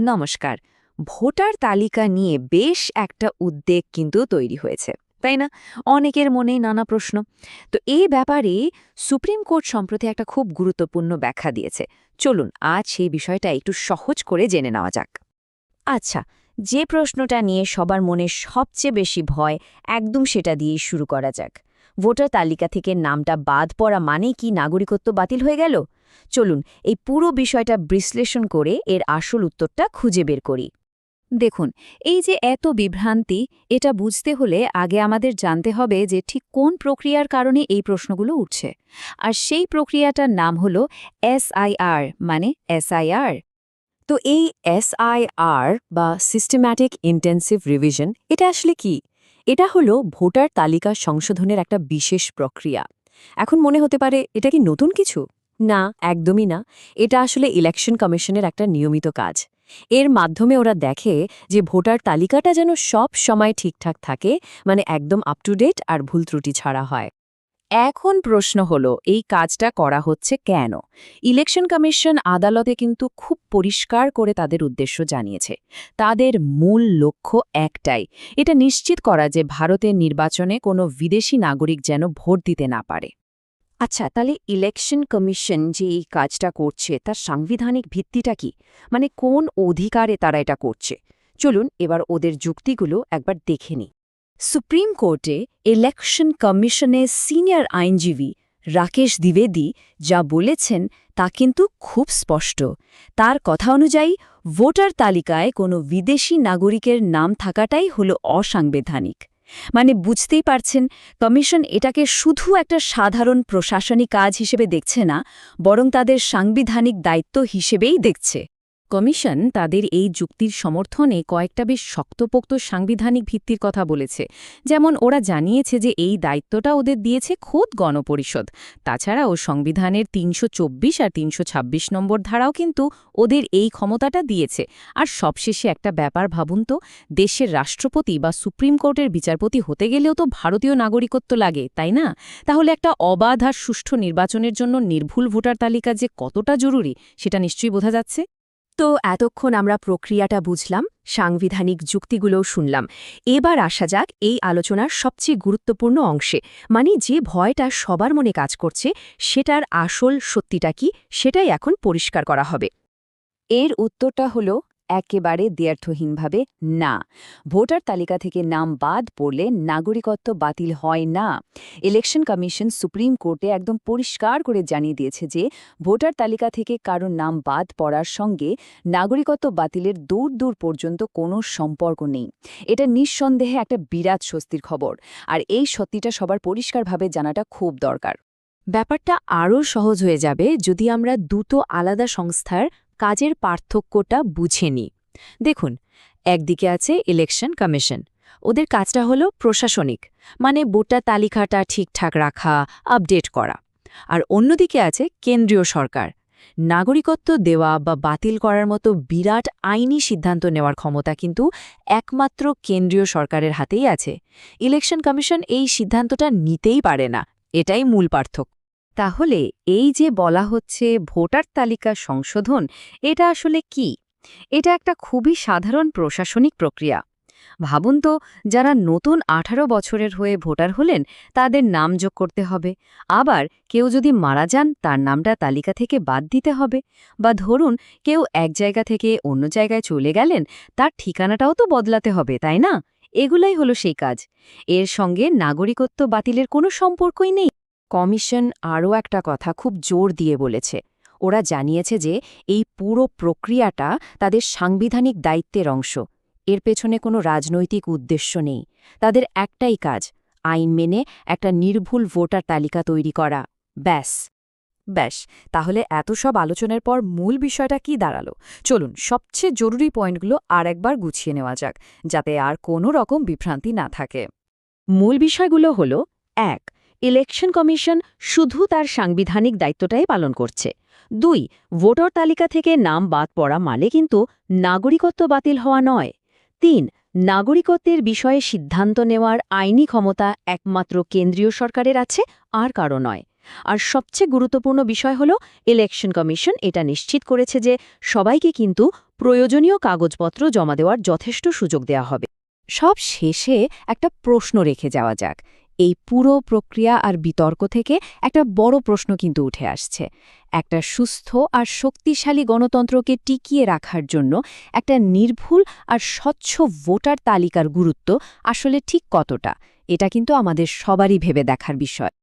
নমস্কার। ভোটার তালিকা নিয়ে বেশ একটা উদ্বেগ কিন্তু তৈরি হয়েছে, তাই না? অনেকের মনেই নানা প্রশ্ন। তো এই ব্যাপারে সুপ্রিম কোর্ট সম্প্রতি একটা খুব গুরুত্বপূর্ণ ব্যাখ্যা দিয়েছে। চলুন আজ সেই বিষয়টা একটু সহজ করে জেনে নেওয়া যাক। আচ্ছা, যে প্রশ্নটা নিয়ে সবার মনে সবচেয়ে বেশি ভয়, একদম সেটা দিয়েই শুরু করা যাক। ভোটার তালিকা থেকে নামটা বাদ পড়া মানে কি নাগরিকত্ব বাতিল হয়ে গেল? চলুন এই পুরো বিষয়টা বিশ্লেষণ করে এর আসল উত্তরটা খুঁজে বের করি। দেখুন, এই যে এত বিভ্রান্তি, এটা বুঝতে হলে আগে আমাদের জানতে হবে যে ঠিক কোন প্রক্রিয়ার কারণে এই প্রশ্নগুলো উঠছে। আর সেই প্রক্রিয়াটার নাম হলো এসআইআর, মানে এসআইআর। তো এই এসআইআর বা সিস্টেম্যাটিক ইন্টেন্সিভ রিভিশন এটা আসলে কি? এটা হলো ভোটার তালিকা সংশোধনের একটা বিশেষ প্রক্রিয়া। এখন মনে হতে পারে এটা কি নতুন কিছু? না, একদমই না। এটা আসলে ইলেকশন কমিশনের একটা নিয়মিত কাজ। এর মাধ্যমে ওরা দেখে যে ভোটার তালিকাটা যেন সব সময় ঠিকঠাক থাকে, মানে একদম আপ টু ডেট আর ভুল ত্রুটি ছাড়া হয়। এখন প্রশ্ন হলো এই কাজটা করা হচ্ছে কেন? ইলেকশন কমিশন আদালতে কিন্তু খুব পরিষ্কার করে তাদের উদ্দেশ্য জানিয়েছে। তাদের মূল লক্ষ্য একটাই, এটা নিশ্চিত করা যে ভারতের নির্বাচনে কোনো বিদেশি নাগরিক যেন ভোট দিতে না পারে। আচ্ছা, তাহলে ইলেকশন কমিশন যে এই কাজটা করছে তার সাংবিধানিক ভিত্তিটা কি? মানে কোন অধিকারে তারা এটা করছে? চলুন এবার ওদের যুক্তিগুলো একবার দেখে নিই। সুপ্রিম কোর্টে ইলেকশন কমিশনের সিনিয়র আইনজীবী রাকেশ দ্বিবেদী যা বলেছেন তা কিন্তু খুব স্পষ্ট। তার কথা অনুযায়ী ভোটার তালিকায় কোনো বিদেশি নাগরিকের নাম থাকাটাই হলো অসাংবিধানিক। মানে বুঝতেই পারছেন, কমিশন এটাকে শুধু একটা সাধারণ প্রশাসনিক কাজ হিসেবে দেখছে না, বরং তাদের সাংবিধানিক দায়িত্ব হিসেবেই দেখছে। কমিশন তাদের এই যুক্তির সমর্থনে কয়েকটা বেশ শক্তপোক্ত সাংবিধানিক ভিত্তির কথা বলেছে। যেমন ওরা জানিয়েছে যে এই দায়িত্বটা ওদের দিয়েছে খোদ গণপরিষদ। তাছাড়াও সংবিধানের ৩২৪ আর ৩২৬ নম্বর ধারাও কিন্তু ওদের এই ক্ষমতাটা দিয়েছে। আর সবশেষে একটা ব্যাপার ভাবুন তো, দেশের রাষ্ট্রপতি বা সুপ্রিম কোর্টের বিচারপতি হতে গেলেও তো ভারতীয় নাগরিকত্ব লাগে, তাই না? তাহলে একটা অবাধ আর সুষ্ঠু নির্বাচনের জন্য নির্ভুল ভোটার তালিকা যে কতটা জরুরি সেটা নিশ্চয়ই বোঝা যাচ্ছে। তো এতক্ষণ আমরা প্রক্রিয়াটা বুঝলাম, সাংবিধানিক যুক্তিগুলোও শুনলাম। এবার আসা যাক এই আলোচনার সবচেয়ে গুরুত্বপূর্ণ অংশে, মানে যে ভয়টা সবার মনে কাজ করছে সেটার আসল সত্যিটা কি, সেটাই এখন পরিষ্কার করা হবে। এর উত্তরটা হলো একেবারে দ্ব্যর্থহীনভাবে না। ভোটার তালিকা থেকে নাম বাদ পড়লে নাগরিকত্ব বাতিল হয় না। ইলেকশন কমিশন সুপ্রিম কোর্টে একদম পরিষ্কার করে জানিয়ে দিয়েছে যে ভোটার তালিকা থেকে কারো নাম বাদ পড়ার সঙ্গে নাগরিকত্ব বাতিলের দূর দূর পর্যন্ত কোনো সম্পর্ক নেই। এটা নিঃসন্দেহে একটা বিরাট স্বস্তির খবর, আর এই সত্যিটা সবার পরিষ্কারভাবে জানাটা খুব দরকার। ব্যাপারটা আরও সহজ হয়ে যাবে যদি আমরা দুটো আলাদা সংস্থার কাজের পার্থক্যটা বুঝে নিই। দেখুন, একদিকে আছে ইলেকশন কমিশন। ওদের কাজটা হলো প্রশাসনিক, মানে ভোটার তালিকাটা ঠিকঠাক রাখা, আপডেট করা। আর অন্যদিকে আছে কেন্দ্রীয় সরকার। নাগরিকত্ব দেওয়া বা বাতিল করার মতো বিরাট আইনি সিদ্ধান্ত নেওয়ার ক্ষমতা কিন্তু একমাত্র কেন্দ্রীয় সরকারের হাতেই আছে। ইলেকশন কমিশন এই সিদ্ধান্তটা নিতেই পারে না, এটাই মূল পার্থক্য। তাহলে এই যে বলা হচ্ছে ভোটার তালিকা সংশোধন, এটা আসলে কি? এটা একটা খুবই সাধারণ প্রশাসনিক প্রক্রিয়া। ভাবুন তো, যারা নতুন ১৮ বছরের হয়ে ভোটার হলেন তাদের নাম যোগ করতে হবে। আবার কেউ যদি মারা যান তার নামটা তালিকা থেকে বাদ দিতে হবে। বা ধরুন কেউ এক জায়গা থেকে অন্য জায়গায় চলে গেলেন, তার ঠিকানাটাও তো বদলাতে হবে, তাই না? এগুলাই হলো সেই কাজ। এর সঙ্গে নাগরিকত্ব বাতিলের কোনো সম্পর্কই নেই। কমিশন আরও একটা কথা খুব জোর দিয়ে বলেছে। ওরা জানিয়েছে যে এই পুরো প্রক্রিয়াটা তাদের সাংবিধানিক দায়িত্বের অংশ। এর পেছনে কোনো রাজনৈতিক উদ্দেশ্য নেই। তাদের একটাই কাজ, আইন মেনে একটা নির্ভুল ভোটার তালিকা তৈরি করা। ব্যাস। ব্যাস, তাহলে এত সব আলোচনার পর মূল বিষয়টা কি দাঁড়ালো? চলুন সবচেয়ে জরুরি পয়েন্টগুলো আর একবার গুছিয়ে নেওয়া যাক, যাতে আর কোনো রকম বিভ্রান্তি না থাকে। মূল বিষয়গুলো হল: ১. ইলেকশন কমিশন শুধু তার সাংবিধানিক দায়িত্বটাই পালন করছে। ২. ভোটার তালিকা থেকে নাম বাদ পড়া মানে কিন্তু নাগরিকত্ব বাতিল হওয়া নয়। ৩. নাগরিকত্বের বিষয়ে সিদ্ধান্ত নেওয়ার আইনি ক্ষমতা একমাত্র কেন্দ্রীয় সরকারের আছে, আর কারো নয়। আর সবচেয়ে গুরুত্বপূর্ণ বিষয় হল ইলেকশন কমিশন এটা নিশ্চিত করেছে যে সবাইকে কিন্তু প্রয়োজনীয় কাগজপত্র জমা দেওয়ার যথেষ্ট সুযোগ দেওয়া হবে। সব শেষে একটা প্রশ্ন রেখে যাওয়া যাক। এই পুরো প্রক্রিয়া আর বিতর্ক থেকে একটা বড় প্রশ্ন কিন্তু উঠে আসছে। একটা সুস্থ আর শক্তিশালী গণতন্ত্রকে টিকিয়ে রাখার জন্য একটা নির্ভুল আর স্বচ্ছ ভোটার তালিকার গুরুত্ব আসলে ঠিক কতটা, এটা কিন্তু আমাদের সবারই ভেবে দেখার বিষয়।